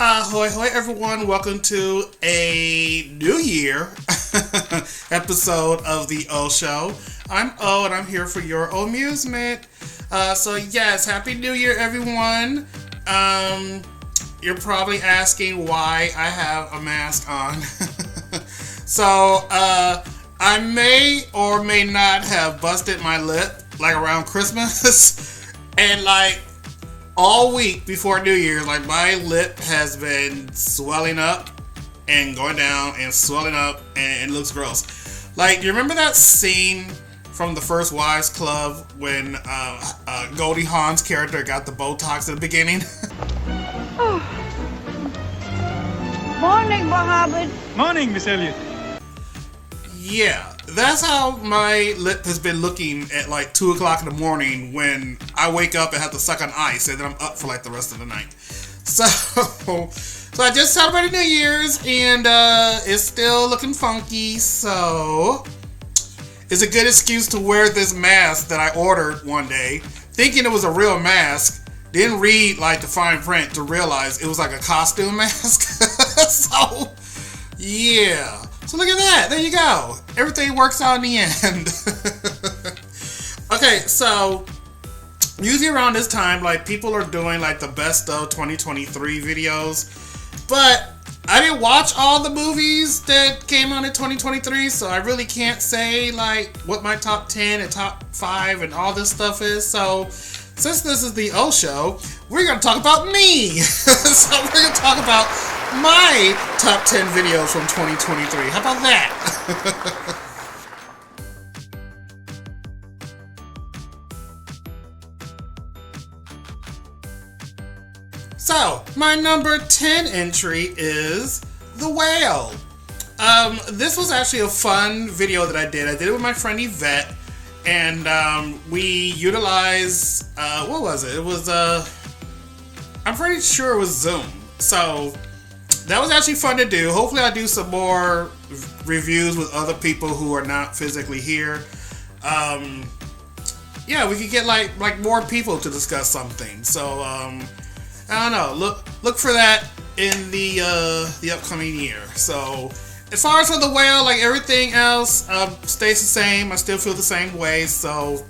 Ahoy, hoy everyone, welcome to a new year episode of the O Show. I'm O and I'm here for your Omusement. So yes, Happy New Year everyone. You're probably asking why I have a mask on. So I may or may not have busted my lip like around Christmas and like all week before New Year, like my lip has been swelling up and going down and swelling up and it looks gross. Like, you remember that scene from the first Wives Club when Goldie Hawn's character got the Botox at the beginning? Morning, Mohammed. Morning, Miss Elliot. Yeah, that's how my lip has been looking at like 2 o'clock in the morning when I wake up and have to suck on ice and then I'm up for like the rest of the night. So I just celebrated New Year's and it's still looking funky, so it's a good excuse to wear this mask that I ordered one day, thinking it was a real mask. Didn't read like the fine print to realize it was like a costume mask. So yeah. So look at that. There you go. Everything works out in the end. Okay, so usually around this time, like people are doing like the best of 2023 videos, but I didn't watch all the movies that came out in 2023, so I really can't say like what my top 10 and top 5 and all this stuff is. So since this is the O Show, we're going to talk about me. So we're going to talk about my top 10 videos from 2023. How about that? So, my number 10 entry is The Whale. This was actually a fun video that I did. I did it with my friend Yvette. And we utilized, what was it? It was, I'm pretty sure it was Zoom. So that was actually fun to do. Hopefully I'll do some more reviews with other people who are not physically here. Yeah, we could get like more people to discuss something. So, I don't know. Look for that in the upcoming year. So, as far as for The Whale, like everything else, stays the same. I still feel the same way. So,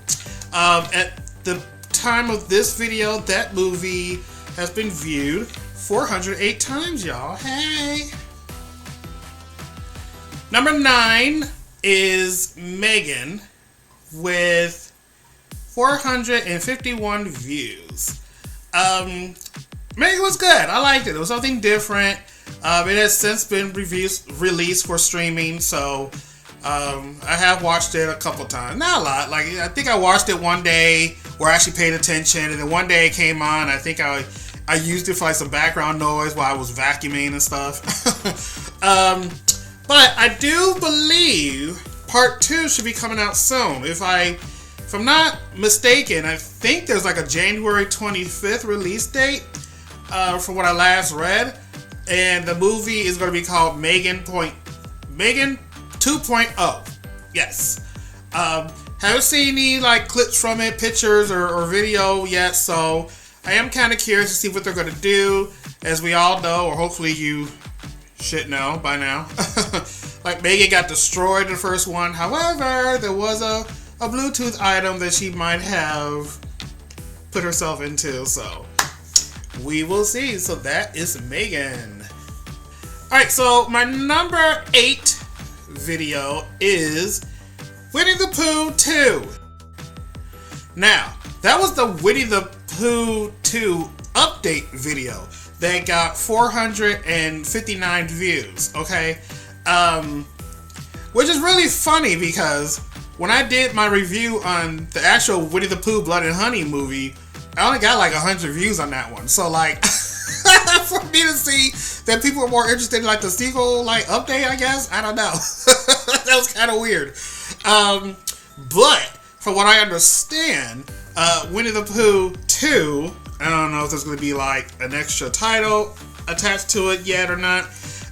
at the time of this video, that movie has been viewed 408 times, y'all. Hey! Number 9 is Megan with 451 views. Megan was good. I liked it. It was something different. It has since been released for streaming, so I have watched it a couple times. Not a lot. Like, I think I watched it one day where I actually paid attention, and then one day it came on. I think I used it for like some background noise while I was vacuuming and stuff. But I do believe part 2 should be coming out soon. If I'm not mistaken, I think there's like a January 25th release date from what I last read. And the movie is going to be called Megan 2.0. Yes. Haven't seen any like clips from it, pictures or video yet, so I am kind of curious to see what they're going to do. As we all know, or hopefully you should know by now, like Megan got destroyed in the first one. However, there was a Bluetooth item that she might have put herself into, so we will see. So that is Megan. Alright, so my number 8 video is Winnie the Pooh 2. Now, that was the Winnie the Pooh 2 update video that got 459 views, okay? Which is really funny because when I did my review on the actual Winnie the Pooh Blood and Honey movie, I only got like 100 views on that one. So like, for me to see that people are more interested in like the sequel like update, I guess, I don't know. That was kind of weird. But from what I understand, Winnie the Pooh 2, I don't know if there's going to be like an extra title attached to it yet or not.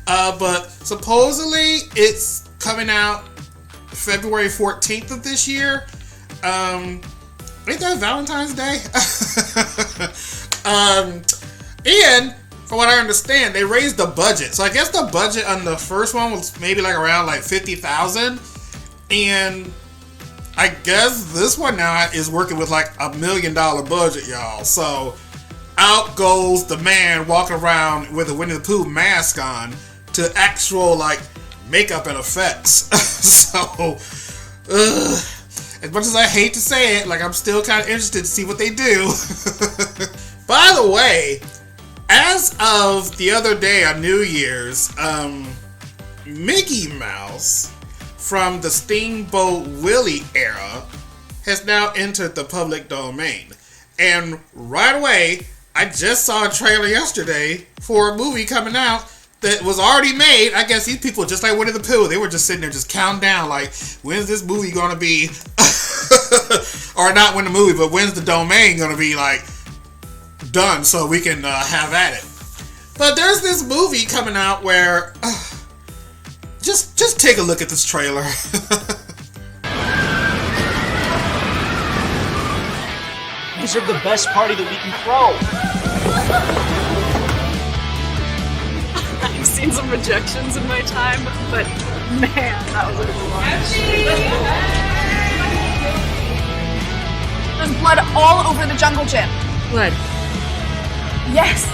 But supposedly it's coming out February 14th of this year. Ain't that Valentine's Day? And from what I understand, they raised the budget. So I guess the budget on the first one was maybe like around like $50,000, and I guess this one now is working with like $1 million budget, y'all. So out goes the man walking around with a Winnie the Pooh mask on to actual like makeup and effects. So, as much as I hate to say it, like I'm still kind of interested to see what they do. By the way, as of the other day on New Year's, Mickey Mouse from the Steamboat Willie era has now entered the public domain. And right away, I just saw a trailer yesterday for a movie coming out that was already made. I guess these people, just like Winnie the Pooh, they were just sitting there just counting down like, when's this movie gonna be, or not when the movie, but when's the domain gonna be like done so we can have at it. But there's this movie coming out where just take a look at this trailer. These are the best party that we can throw. I've seen some rejections in my time, but man, that was a launch. There's blood all over the jungle gym. Blood. Yes.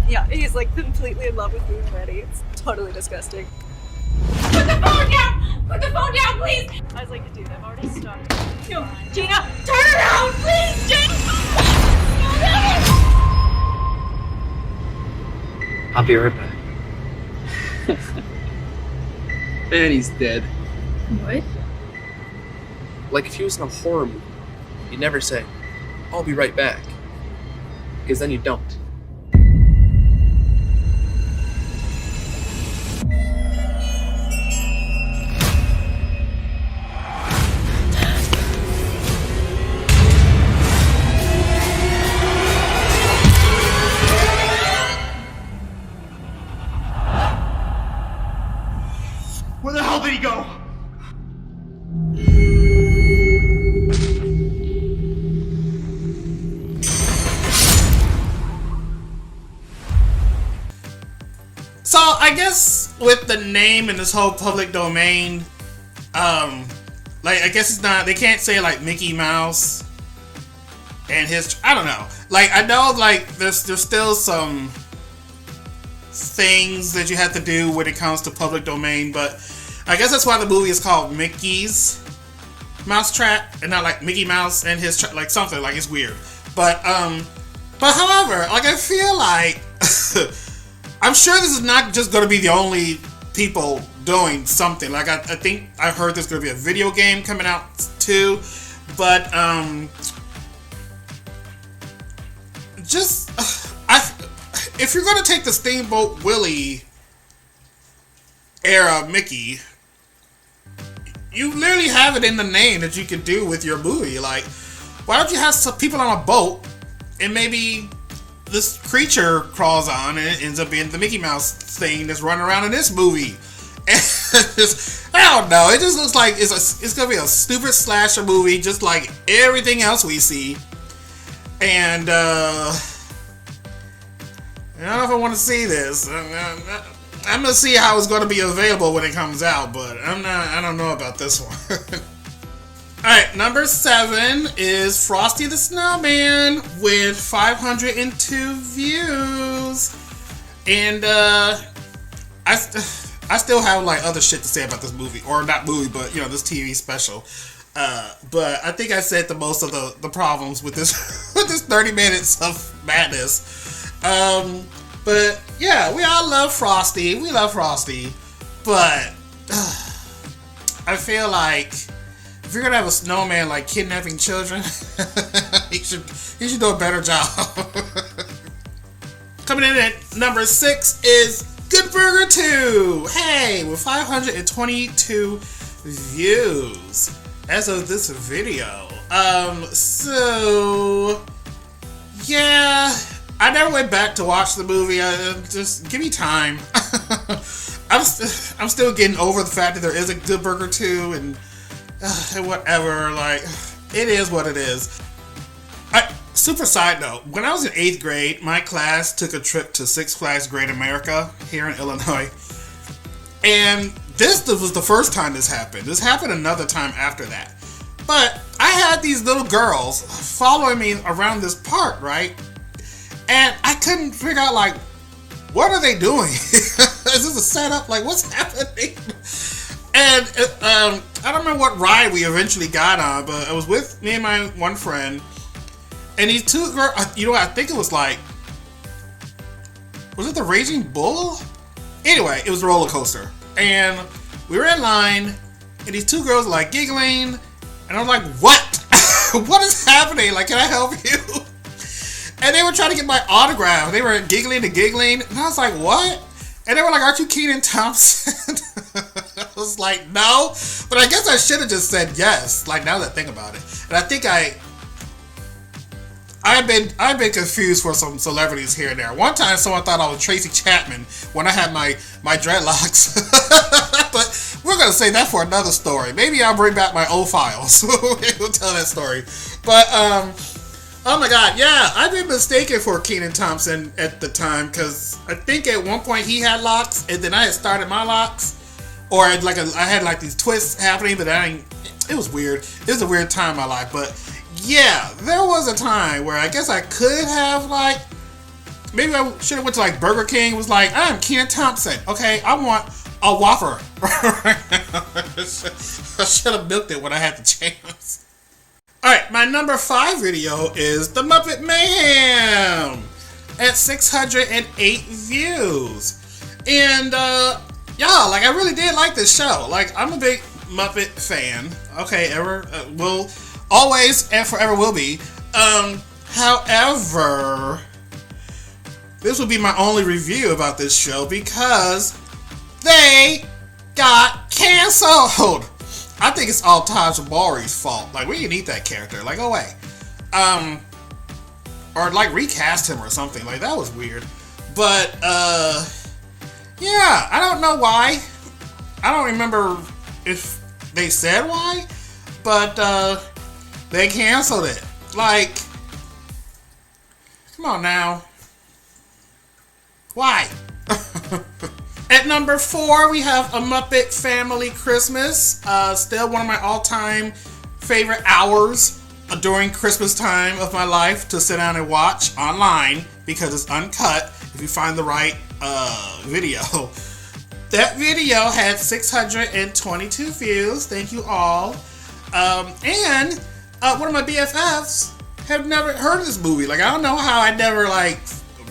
Yeah, he's like completely in love with me already. It's totally disgusting. Put the phone down! Put the phone down, please! I was like, dude, I've already started. No, Gina, turn around, please, Gina! I'll be right back. And he's dead. What? Like if he was in a horror movie, you'd never say, I'll be right back. Because then you don't. Where the hell did he go? So I guess with the name and this whole public domain, like I guess it's not, they can't say like Mickey Mouse and his, I don't know. Like I know like there's still some things that you have to do when it comes to public domain, but I guess that's why the movie is called Mickey's Mousetrap and not like Mickey Mouse and his like something, like it's weird. But however, like I feel like I'm sure this is not just going to be the only people doing something. Like I think I heard there's going to be a video game coming out too, but just if you're going to take the Steamboat Willie era Mickey, you literally have it in the name that you could do with your movie. Like, why don't you have some people on a boat and maybe this creature crawls on and it ends up being the Mickey Mouse thing that's running around in this movie. And just, I don't know. It just looks like it's gonna be a stupid slasher movie, just like everything else we see. And I don't know if I want to see this. I'm gonna see how it's gonna be available when it comes out, but I don't know about this one. Alright, number 7 is Frosty the Snowman with 502 views. And I still have like other shit to say about this movie, or not movie, but you know, this TV special. But I think I said the most of the problems with this with this 30 minutes of madness. But yeah, we all love Frosty. We love Frosty. But I feel like if you're gonna have a snowman like kidnapping children, he should do a better job. Coming in at number 6 is Good Burger 2. Hey, with 522 views as of this video. So yeah, I never went back to watch the movie. Just give me time. I'm still getting over the fact that there is a Good Burger 2 and whatever. Like, it is what it is. Super side note, when I was in 8th grade, my class took a trip to Six Flags Great America here in Illinois. And this was the first time this happened. This happened another time after that. But I had these little girls following me around this park, right? And I couldn't figure out, like, what are they doing? Is this a setup? Like, what's happening? And I don't remember what ride we eventually got on, but I was with me and my one friend. And these two girls, I think it was like, was it the Raging Bull? Anyway, it was a roller coaster. And we were in line, and these two girls were like giggling. And I'm like, what? What is happening? Like, can I help you? And they were trying to get my autograph. They were giggling and giggling. And I was like, what? And they were like, aren't you Kenan Thompson? I was like, no. But I guess I should have just said yes. Like, now that I think about it. And I think I've been confused for some celebrities here and there. One time, someone thought I was Tracy Chapman when I had my dreadlocks. But we're gonna say that for another story. Maybe I'll bring back my old files. We'll tell that story. But oh my God, yeah, I've been mistaken for Kenan Thompson at the time because I think at one point he had locks, and then I had started my locks, or I had like these twists happening, but it was weird. It was a weird time in my life, but. Yeah, there was a time where I guess I could have, like, maybe I should have went to, like, Burger King and was like, I'm Kenan Thompson. Okay, I want a Whopper. I should have milked it when I had the chance. Alright, my number 5 video is The Muppet Mayhem at 608 views. And, y'all, like, I really did like this show. Like, I'm a big Muppet fan. Okay, always and forever will be. However, this will be my only review about this show because they got canceled. I think it's all Taj Bari's fault. Like, we can eat that character. Like, go away. Or like recast him or something. Like, that was weird. But yeah, I don't know why. I don't remember if they said why, but they canceled it. Like, come on now. Why? At number 4, we have A Muppet Family Christmas. Still one of my all-time favorite hours during Christmas time of my life to sit down and watch online because it's uncut if you find the right video. That video had 622 views. Thank you all. And one of my BFFs have never heard of this movie. Like, I don't know how I never, like,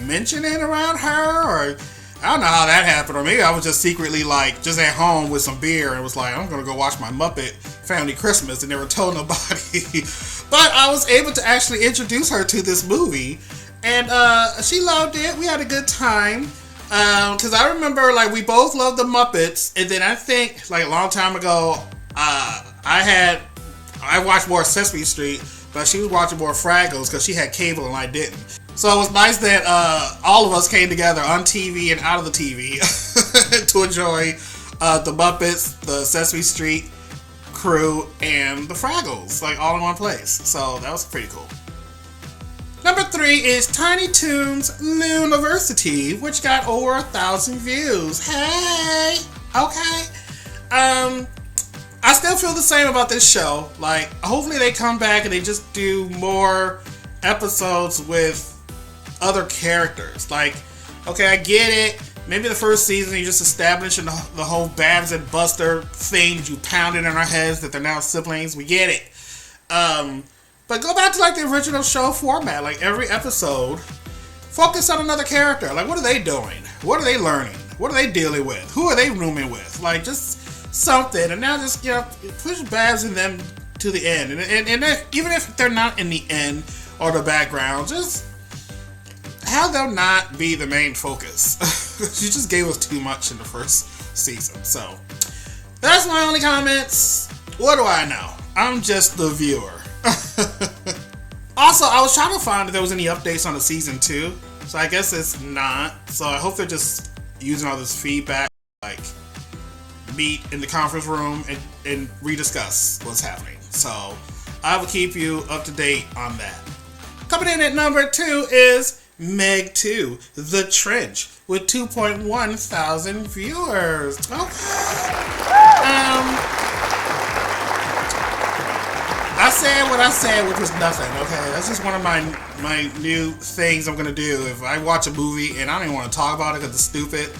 mentioned it around her, or I don't know how that happened, or maybe I was just secretly, like, just at home with some beer and was like, I'm gonna go watch my Muppet Family Christmas, and never told nobody. But I was able to actually introduce her to this movie, and she loved it. We had a good time. Because I remember, like, we both loved the Muppets, and then I think, like, a long time ago, I watched more Sesame Street, but she was watching more Fraggles because she had cable and I didn't. So it was nice that all of us came together on TV and out of the TV to enjoy the Muppets, the Sesame Street crew, and the Fraggles, like, all in one place. So that was pretty cool. Number 3 is Tiny Toons Looniversity, which got over 1,000 views. Hey! Okay. I still feel the same about this show. Like, hopefully they come back and they just do more episodes with other characters. Like, okay, I get it. Maybe the first season you're just establishing the whole Babs and Buster thing that you pounded in our heads that they're now siblings. We get it. But go back to, like, the original show format. Like, every episode, focus on another character. Like, what are they doing? What are they learning? What are they dealing with? Who are they rooming with? Like, just something. And now just, push Babs and them to the end. And even if they're not in the end or the background, just have them not be the main focus. You just gave us too much in the first season. So, That's my only comments. What do I know? I'm just the viewer. Also, I was trying to find if there was any updates on the season 2. So I guess it's not. So I hope they're just using all this feedback, like meet in the conference room and rediscuss what's happening. So I will keep you up to date on that. Coming in at number 2 is Meg 2, The Trench, with 2.1 thousand viewers. I said what I said, which was nothing, okay? That's just one of my new things I'm gonna do. If I watch a movie and I don't even want to talk about it because it's stupid,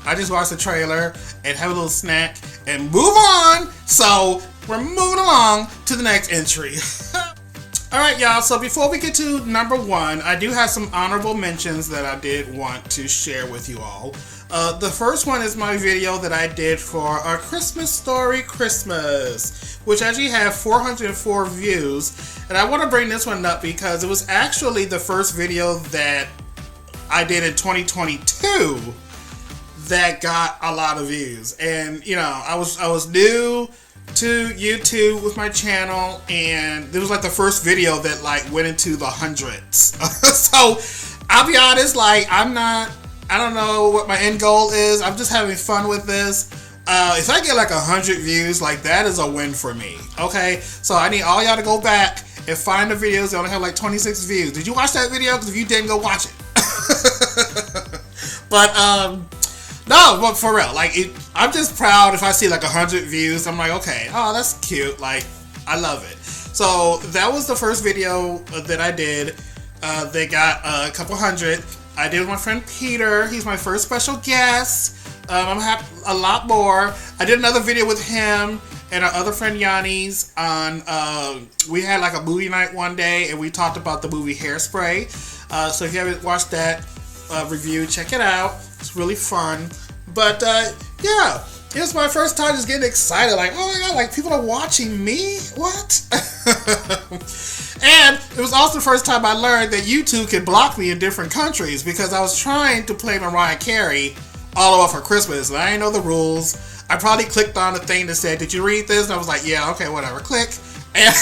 I just watch the trailer and have a little snack and move on. So we're moving along to the next entry. Alright, y'all, so before we get to number 1, I do have some honorable mentions that I did want to share with you all. The first one is my video that I did for A Christmas Story Christmas, which actually had 404 views. And I want to bring this one up because it was actually the first video that I did in 2022 that got a lot of views. And, you know, I was new to YouTube with my channel, and it was like the first video that like went into the hundreds. So I'll be honest, like I don't know what my end goal is. I'm just having fun with this. If I get like 100 views, like that is a win for me. Okay, so I need all y'all to go back and find the videos. They only have like 26 views. Did you watch that video? Because if you didn't, go watch it. But no, but for real, like I'm just proud if I see like 100 views. I'm like, okay, oh, that's cute. Like, I love it. So that was the first video that I did. They got a couple hundred. I did with my friend Peter. He's my first special guest. I'm happy a lot more. I did another video with him and our other friend Yanni's on. We had like a movie night one day, and we talked about the movie Hairspray. So if you haven't watched that review, check it out. It's really fun. But yeah, it was my first time just getting excited. Like, oh my god, like people are watching me? What? And it was also the first time I learned that YouTube could block me in different countries, because I was trying to play Mariah Carey all over for Christmas, and I didn't know the rules. I probably clicked on the thing that said, "Did you read this?" And I was like, "Yeah, okay, whatever." Click. And,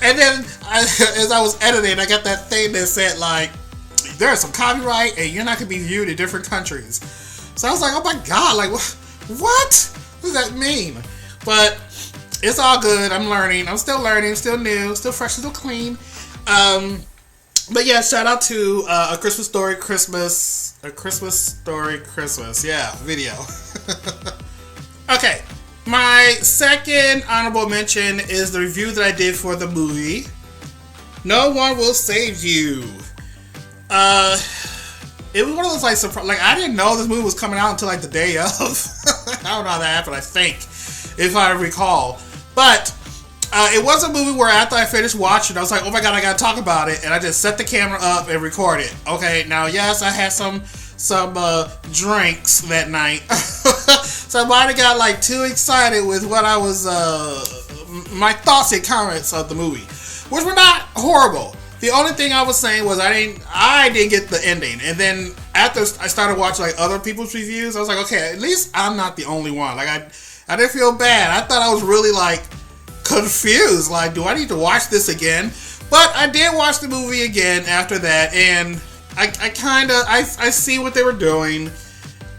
and then as I was editing, I got that thing that said like, "There's some copyright, and you're not gonna be viewed in different countries." So I was like, "Oh my god, like what? What does that mean?" But it's all good. I'm learning. I'm still learning. Still new. Still fresh. Still clean. But yeah, shout out to A Christmas Story Christmas. A Christmas Story Christmas. Yeah, video. Okay. My second honorable mention is the review that I did for the movie No One Will Save You. It was one of those like surprise. Like, I didn't know this movie was coming out until like the day of. I don't know how that happened. I think, if I recall, but it was a movie where after I finished watching, I was like, "Oh my god, I gotta talk about it," and I just set the camera up and record it. Okay, now yes, I had some drinks that night, so I might have got like too excited with what I was my thoughts and comments of the movie, which were not horrible. The only thing I was saying was I didn't get the ending. And then after I started watching like other people's reviews, I was like, okay, at least I'm not the only one. Like I didn't feel bad. I thought I was really like confused. Like, do I need to watch this again? But I did watch the movie again after that, and I see what they were doing,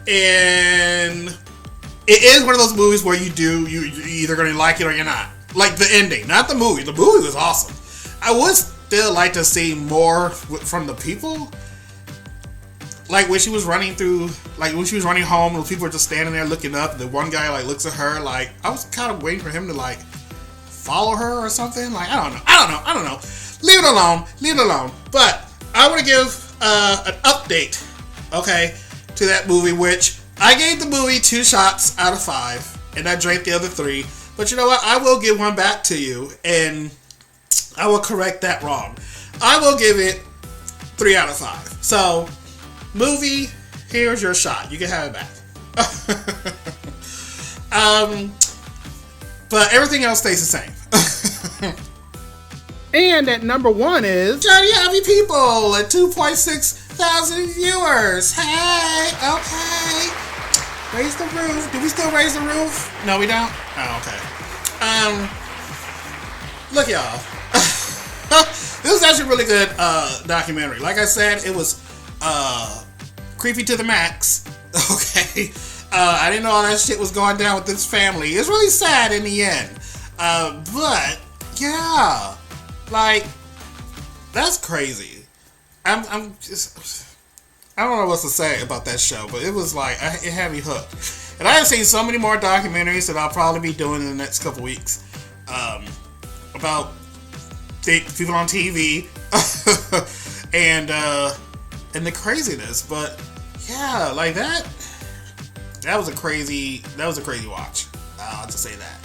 and it is one of those movies where you're either gonna like it or you're not. Like the ending, not the movie. The movie was awesome. I would still like to see more from the people. Like when she was running home, and people were just standing there looking up. The one guy like looks at her. Like, I was kind of waiting for him to like follow her or something. Like, I don't know. Leave it alone. But I want to give an update, okay, to that movie. Which I gave the movie 2 shots out of 5, and I drank the other 3. But you know what? I will give one back to you, and I will correct that wrong. I will give it 3 out of 5. So, movie, here's your shot. You can have it back. But everything else stays the same. And at number 1 is Johnny Happy People at 2.6 thousand viewers. Hey, okay. Raise the roof. Do we still raise the roof? No, we don't? Oh, okay. Look, y'all. This was actually a really good documentary. Like I said, it was creepy to the max. Okay. I didn't know all that shit was going down with this family. It's really sad in the end. But, yeah. Like, that's crazy. I'm just... I don't know what to say about that show, but it was like, it had me hooked. And I have seen so many more documentaries that I'll probably be doing in the next couple weeks about people on TV and the craziness. But yeah, like that was a crazy watch. I'll just say that.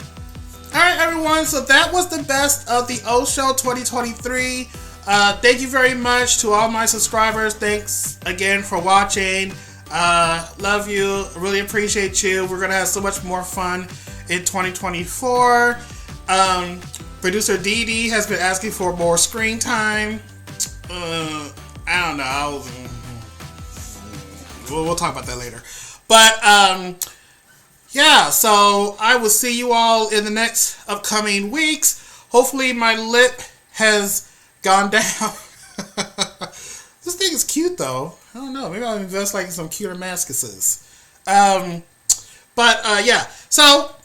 All right, everyone. So that was the best of the O Show 2023. Thank you very much to all my subscribers. Thanks again for watching. Love you. Really appreciate you. We're going to have so much more fun in 2024. Producer Dee Dee has been asking for more screen time. I don't know. We'll talk about that later. But, yeah, so I will see you all in the next upcoming weeks. Hopefully my lip has gone down. This thing is cute though. I don't know. Maybe I'll invest like in some cuter mascuses. But yeah. So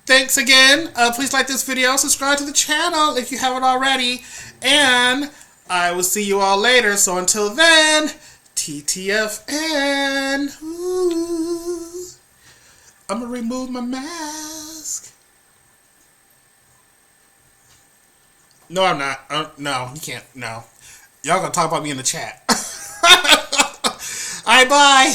thanks again. Please like this video. Subscribe to the channel if you haven't already. And I will see you all later. So until then, TTFN. Ooh. I'm gonna remove my mask. No, I'm not. No, you can't. No. Y'all gonna talk about me in the chat. Alright, bye.